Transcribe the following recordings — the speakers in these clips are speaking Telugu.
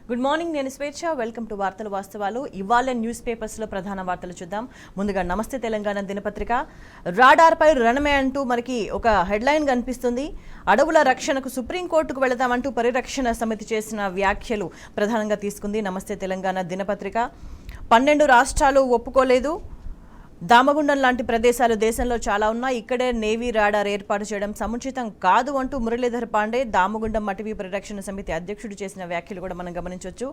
గుడ్ మార్నింగ్, నేను స్వేచ్ఛ. వెల్కమ్ టు వార్తలు వాస్తవాలు. ఇవాళ న్యూస్ పేపర్స్లో ప్రధాన వార్తలు చూద్దాం. ముందుగా నమస్తే తెలంగాణ దినపత్రిక. రాడార్పై రణమే అంటూ మనకి ఒక హెడ్లైన్ కనిపిస్తుంది. అడవుల రక్షణకు సుప్రీంకోర్టుకు వెళదామంటూ పరిరక్షణ సమితి చేసిన వ్యాఖ్యలు ప్రధానంగా తీసుకుంది నమస్తే తెలంగాణ దినపత్రిక. 12 రాష్ట్రాలు ఒప్పుకోలేదు. దామగుండం లాంటి ప్రదేశాలు దేశంలో చాలా ఉన్నాయి, ఇక్కడే నేవీ రాడార్ ఏర్పాటు చేయడం సముచితం కాదు అంటూ మురళీధర్ పాండే దామగుండం అటవీ పరిరక్షణ సమితి అధ్యక్షుడు చేసిన వ్యాఖ్యలు కూడా మనం గమనించవచ్చు.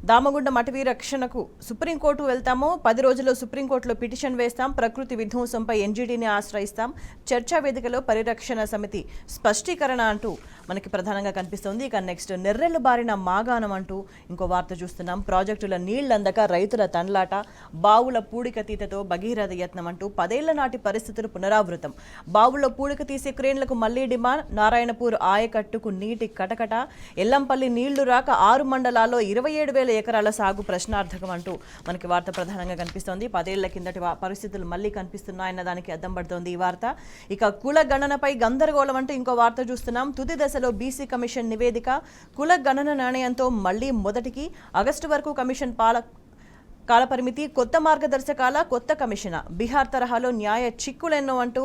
దామగుండం అటవీ రక్షణకు సుప్రీంకోర్టు వెళ్తాము, 10 రోజుల్లో సుప్రీంకోర్టులో పిటిషన్ వేస్తాం, ప్రకృతి విధ్వంసంపై ఎన్జీటీని ఆశ్రయిస్తాం, చర్చా వేదికలో పరిరక్షణ సమితి స్పష్టీకరణ అంటూ మనకి ప్రధానంగా కనిపిస్తోంది. ఇక నెక్స్ట్ నెర్రెళ్లు బారిన మాగాణం అంటూ ఇంకో వార్త చూస్తున్నాం. ప్రాజెక్టుల నీళ్లందక రైతుల తండ్లాట, బావుల పూడికతీతతో భగీరథ యత్నం అంటూ 10 ఏళ్ల నాటి పరిస్థితులు పునరావృతం. బావుల్లో పూడిక తీసే క్రేన్లకు మళ్లీ డిమాండ్, నారాయణపూర్ ఆయకట్టుకు నీటి కటకట, ఎల్లంపల్లి నీళ్లు రాక 6 మండలాల్లో 27,000 ఎకరాల సాగు ప్రశ్నార్థకం అంటూ మనకి వార్త ప్రధానంగా కనిపిస్తోంది. 10 ఏళ్ల కిందటి పరిస్థితులు మళ్లీ కనిపిస్తున్నాయన్న దానికి అద్దం పడుతోంది ఈ వార్త. ఇక కుల గణనపై గందరగోళం అంటూ ఇంకో వార్త చూస్తున్నాం. తుది దశలో బీసీ కమిషన్ నివేదిక, కుల గణన నిర్ణయంతో మళ్లీ మొదటికి, ఆగస్టు వరకు కమిషన్ కాలపరిమితి, కొత్త మార్గదర్శకాల, కొత్త కమిషన్, బీహార్ తరహాలో న్యాయ చిక్కులెన్నో అంటూ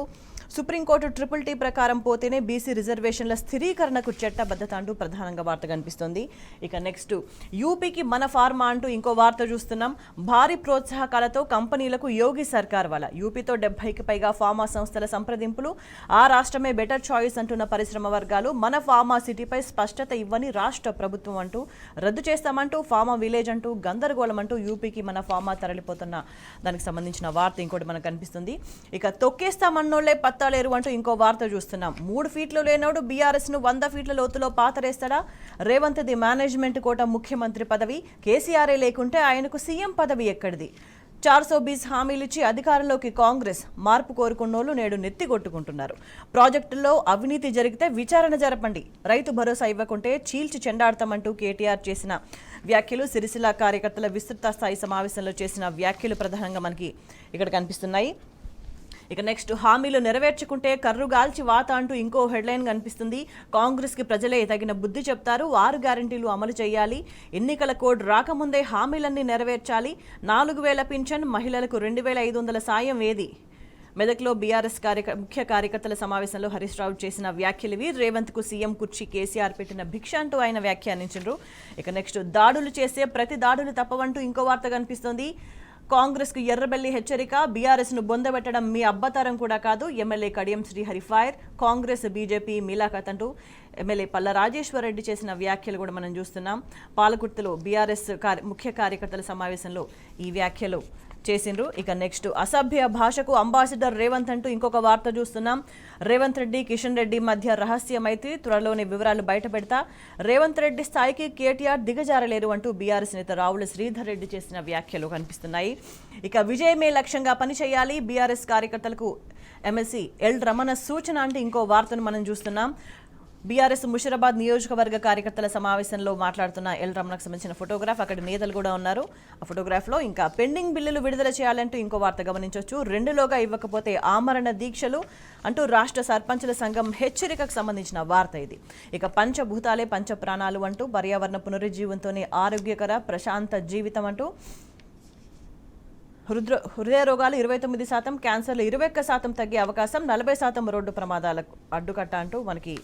సుప్రీంకోర్టు TTT ప్రకారం పోతేనే బీసీ రిజర్వేషన్ల స్థిరీకరణకు చట్టబద్ధత అంటూ ప్రధానంగా వార్త కనిపిస్తోంది. ఇక నెక్స్ట్ యూపీకి మన ఫార్మా అంటూ ఇంకో వార్త చూస్తున్నాం. భారీ ప్రోత్సాహకాలతో కంపెనీలకు యోగి సర్కార్ వల్ల యూపీతో 70కి పైగా ఫార్మా సంస్థల సంప్రదింపులు, ఆ రాష్ట్రమే బెటర్ చాయిస్ అంటున్న పరిశ్రమ వర్గాలు. మన ఫార్మా సిటీపై స్పష్టత ఇవ్వని రాష్ట్ర ప్రభుత్వం అంటూ, రద్దు చేస్తామంటూ, ఫార్మా విలేజ్ అంటూ గందరగోళం అంటూ యూపీకి మన ఫార్మా తరలిపోతున్న దానికి సంబంధించిన వార్త ఇంకోటి మనకు కనిపిస్తుంది. ఇక తొక్కేస్తామన్నోళ్లే పత్తాలేరు అంటూ ఇంకో వార్త చూస్తున్నాం. 3 ఫీట్లు లేనోడు బీఆర్ఎస్ ను 100 ఫీట్ల లోతులో పాతరేస్తాడా? రేవంత్ ది మేనేజ్మెంట్ కోట ముఖ్యమంత్రి పదవి, కేసీఆరే లేకుంటే ఆయనకు సీఎం పదవి ఎక్కడిది? 420 హామీలిచ్చి అధికారంలోకి కాంగ్రెస్, మార్పు కోరుకున్నోళ్లు నేడు నెత్తికొట్టుకుంటున్నారు. ప్రాజెక్టుల్లో అవినీతి జరిగితే విచారణ జరపండి, రైతు భరోసా ఇవ్వకుంటే చీల్చి చెండాడతామంటూ కేటీఆర్ చేసిన వ్యాఖ్యలు, సిరిసిల్ల కార్యకర్తల విస్తృత స్థాయి సమావేశంలో చేసిన వ్యాఖ్యలు ప్రధానంగా మనకి ఇక్కడ కనిపిస్తున్నాయి. ఇక నెక్స్ట్ హామీలు నెరవేర్చుకుంటే కర్రుగాల్చి వాత అంటూ ఇంకో హెడ్లైన్ కనిపిస్తుంది. కాంగ్రెస్కి ప్రజలే తగిన బుద్ధి చెప్తారు, 6 గ్యారెంటీలు అమలు చేయాలి, ఎన్నికల కోడ్ రాకముందే హామీలన్నీ నెరవేర్చాలి, 4,000 పింఛన్, మహిళలకు 2,500 సాయం ఏది? మెదక్లో బీఆర్ఎస్ ముఖ్య కార్యకర్తల సమావేశంలో హరీష్ రావు చేసిన వ్యాఖ్యలువి. రేవంత్కు సీఎం కుర్చీ కేసీఆర్ పెట్టిన భిక్ష అంటూ ఆయన వ్యాఖ్యానించారు. ఇక నెక్స్ట్ దాడులు చేసే ప్రతి దాడులు తప్పవంటూ ఇంకో వార్త కనిపిస్తోంది. కాంగ్రెస్కు ఎర్రబెల్లి హెచ్చరిక, బీఆర్ఎస్ను బొందబెట్టడం మీ అబ్బతరం కూడా కాదు, MLA Kadiyam Srihari fire, Congress BJP మీలాఖత్ అంటూ ఎమ్మెల్యే పల్ల రాజేశ్వరరెడ్డి చేసిన వ్యాఖ్యలు కూడా మనం చూస్తున్నాం. పాలకుర్తిలో బీఆర్ఎస్ ముఖ్య కార్యకర్తల సమావేశంలో ఈ వ్యాఖ్యలు చేసిండ్రు. ఇక నెక్స్ట్ అసభ్య భాషకు అంబాసిడర్ రేవంత్ అంటూ ఇంకొక వార్త చూస్తున్నాం. రేవంత్ రెడ్డి, కిషన్ రెడ్డి మధ్య రహస్య మైత్రి, త్వరలోని వివరాలు బయట పెడతా, రేవంత్ రెడ్డి స్థాయికి కేటీఆర్ దిగజారలేరు అంటూ బీఆర్ఎస్ నేత రావుల శ్రీధర్ రెడ్డి చేసిన వ్యాఖ్యలు కనిపిస్తున్నాయి. ఇక విజయమే లక్ష్యంగా పనిచేయాలి, బీఆర్ఎస్ కార్యకర్తలకు ఎమ్మెల్సీ ఎల్ రమణ సూచన అంటే ఇంకో వార్తను మనం చూస్తున్నాం. బీఆర్ఎస్ ముషిరాబాద్ నియోజకవర్గ కార్యకర్తల సమావేశంలో మాట్లాడుతున్న ఎల్ రమణకు సంబంధించిన ఫోటోగ్రాఫ్, అక్కడ నేతలు కూడా ఉన్నారు ఆ ఫోటోగ్రాఫ్లో. ఇంకా పెండింగ్ బిల్లులు విడుదల చేయాలంటూ ఇంకో వార్త గమనించవచ్చు. 2లోగా ఇవ్వకపోతే ఆమరణ దీక్షలు అంటూ రాష్ట్ర సర్పంచుల సంఘం హెచ్చరికకు సంబంధించిన వార్త ఇది. ఇక పంచభూతాలే పంచ ప్రాణాలు అంటూ, పర్యావరణ పునరుజ్జీవంతోనే ఆరోగ్యకర ప్రశాంత జీవితం అంటూ, హృదయ రోగాలు 29%, క్యాన్సర్లు 21% తగ్గే అవకాశం, 40% రోడ్డు ప్రమాదాలకు అడ్డుకట్ట అంటూ మనకి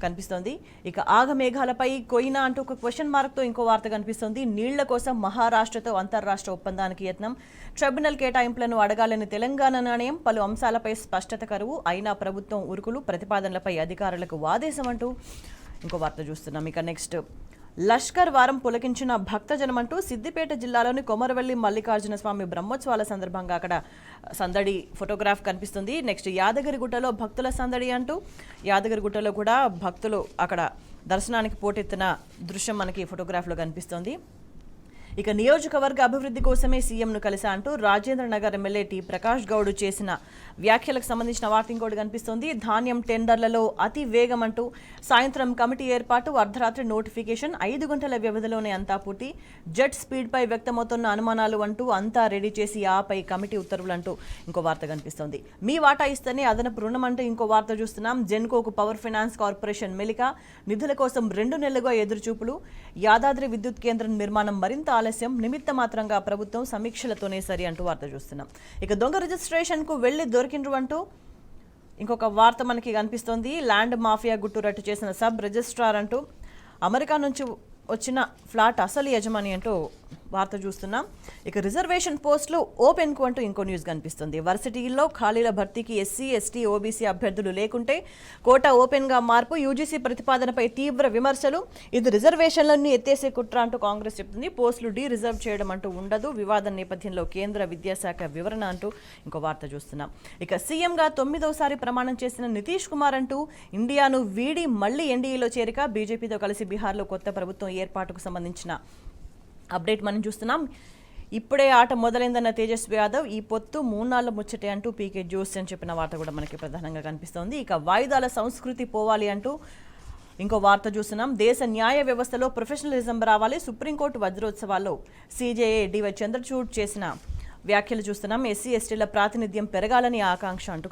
కనిపిస్తోంది. ఇక ఆగమేఘాలపై కొయినా అంటూ ఒక క్వశ్చన్ మార్క్తో ఇంకో వార్త కనిపిస్తోంది. నీళ్ల కోసం మహారాష్ట్రతో అంతర్రాష్ట్ర ఒప్పందానికి యత్నం, ట్రిబ్యునల్ కేటాయింపులను అడగాలని తెలంగాణ నిర్ణయం, పలు అంశాలపై స్పష్టత కరువు, అయినా ప్రభుత్వం ఉరుకులు, ప్రతిపాదనలపై అధికారులకు వాదేశం అంటూ ఇంకో వార్త చూస్తున్నాం. ఇక నెక్స్ట్ లష్కర్ వారం పులకించిన భక్తజనం అంటూ సిద్దిపేట జిల్లాలోని కొమరవెల్లి మల్లికార్జున స్వామి బ్రహ్మోత్సవాల సందర్భంగా అక్కడ సందడి ఫోటోగ్రాఫ్ కనిపిస్తుంది. నెక్స్ట్ యాదగిరిగుట్టలో భక్తుల సందడి అంటూ, యాదగిరిగుట్టలో కూడా భక్తులు అక్కడ దర్శనానికి పోటెత్తిన దృశ్యం మనకి ఫోటోగ్రాఫ్లో కనిపిస్తుంది. ఇక నియోజకవర్గ అభివృద్ధి కోసమే సీఎంను కలిసా అంటూ రాజేంద్ర నగర్ ఎమ్మెల్యే టి ప్రకాష్ గౌడ్ చేసిన వ్యాఖ్యలకు సంబంధించిన వార్త ఇంకోటి కనిపిస్తోంది. ధాన్యం టెండర్లలో అతి వేగం అంటూ సాయంత్రం కమిటీ ఏర్పాటు, అర్ధరాత్రి నోటిఫికేషన్, 5 గంటల వ్యవధిలోనే అంతా పూర్తి, జెట్ స్పీడ్ పై వ్యక్తమవుతున్న అనుమానాలు అంటూ అంతా రెడీ చేసి ఆపై కమిటీ ఉత్తర్వులు అంటూ ఇంకో వార్త కనిపిస్తోంది. మీ వాటా ఇస్తేనే అదనపు రుణం అంటూ ఇంకో వార్త చూస్తున్నాం. జెన్కోకు పవర్ ఫైనాన్స్ కార్పొరేషన్ మెలిక, నిధుల కోసం 2 నెలలుగా ఎదురుచూపులు, యాదాద్రి విద్యుత్ కేంద్రం నిర్మాణం మరింత ఆలస్యం, నిమిత్త మాత్రంగా ప్రభుత్వం సమీక్షలతోనే సరి అంటూ వార్త చూస్తున్నాం. ఇక దొంగ రిజిస్ట్రేషన్ కు వెళ్లి దొరికిండ్రు అంటూ ఇంకొక వార్త మనకి కనిపిస్తోంది. ల్యాండ్ మాఫియా గుట్టు రట్టు చేసిన సబ్ రిజిస్ట్రార్ అంటూ అమెరికా నుంచి వచ్చిన ఫ్లాట్ అసలు యజమాని అంటూ వార్త చూస్తున్నాం. ఇక రిజర్వేషన్ పోస్టులు ఓపెన్కు అంటూ ఇంకో న్యూస్ కనిపిస్తుంది. వర్సిటీల్లో ఖాళీల భర్తీకి ఎస్సీ, ఎస్టీ, ఓబీసీ అభ్యర్థులు లేకుంటే కోటా ఓపెన్గా మార్పు, యూజీసీ ప్రతిపాదనపై తీవ్ర విమర్శలు, ఇది రిజర్వేషన్లన్నీ ఎత్తేసే కుట్ర అంటూ కాంగ్రెస్ చెప్తుంది. పోస్టులు రిజర్వ్ చేయడం అంటూ ఉండదు, వివాదం నేపథ్యంలో కేంద్ర విద్యాశాఖ వివరణ అంటూ ఇంకో వార్త చూస్తున్నాం. ఇక సీఎంగా 9వసారి ప్రమాణం చేసిన నితీష్ కుమార్ అంటూ ఇండియాను వీడి మళ్లీ ఎన్డీఏలో చేరిక, బీజేపీతో కలిసి బీహార్లో కొత్త ప్రభుత్వం ఏర్పాటుకు సంబంధించిన అప్డేట్ మనం చూస్తున్నాం. ఇప్పుడే ఆట మొదలైందన్న తేజస్వి యాదవ్, ఈ పొత్తు 3 నాళ్ల ముచ్చటే అంటూ పీకే జోస్ అని చెప్పిన వార్త కూడా మనకి ప్రధానంగా కనిపిస్తోంది. ఇక వాయిదాల సంస్కృతి పోవాలి అంటూ ఇంకో వార్త చూస్తున్నాం. దేశ న్యాయ వ్యవస్థలో ప్రొఫెషనలిజం రావాలి, సుప్రీంకోర్టు వజ్రోత్సవాల్లో సీజేఏ డివై చంద్రచూడ్ చేసిన వ్యాఖ్యలు చూస్తున్నాం. ఎస్సీ, ఎస్టీల ప్రాతినిధ్యం పెరగాలని ఆకాంక్ష అంటూ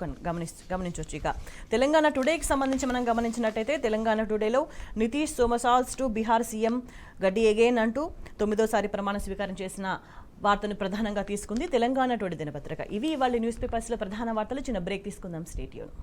గమనించవచ్చు. ఇక తెలంగాణ టుడేకి సంబంధించి మనం గమనించినట్టయితే తెలంగాణ టుడేలో నితీష్ సోమసాల్స్ టు బీహార్ సీఎం గడ్డి ఎగైన్ అంటూ 9వసారి ప్రమాణ స్వీకారం చేసిన వార్తను ప్రధానంగా తీసుకుంది తెలంగాణ టుడే దినపత్రిక. ఇవి ఇవాళ న్యూస్ పేపర్స్లో ప్రధాన వార్తలు. చిన్న బ్రేక్ తీసుకుందాం. Stay tune.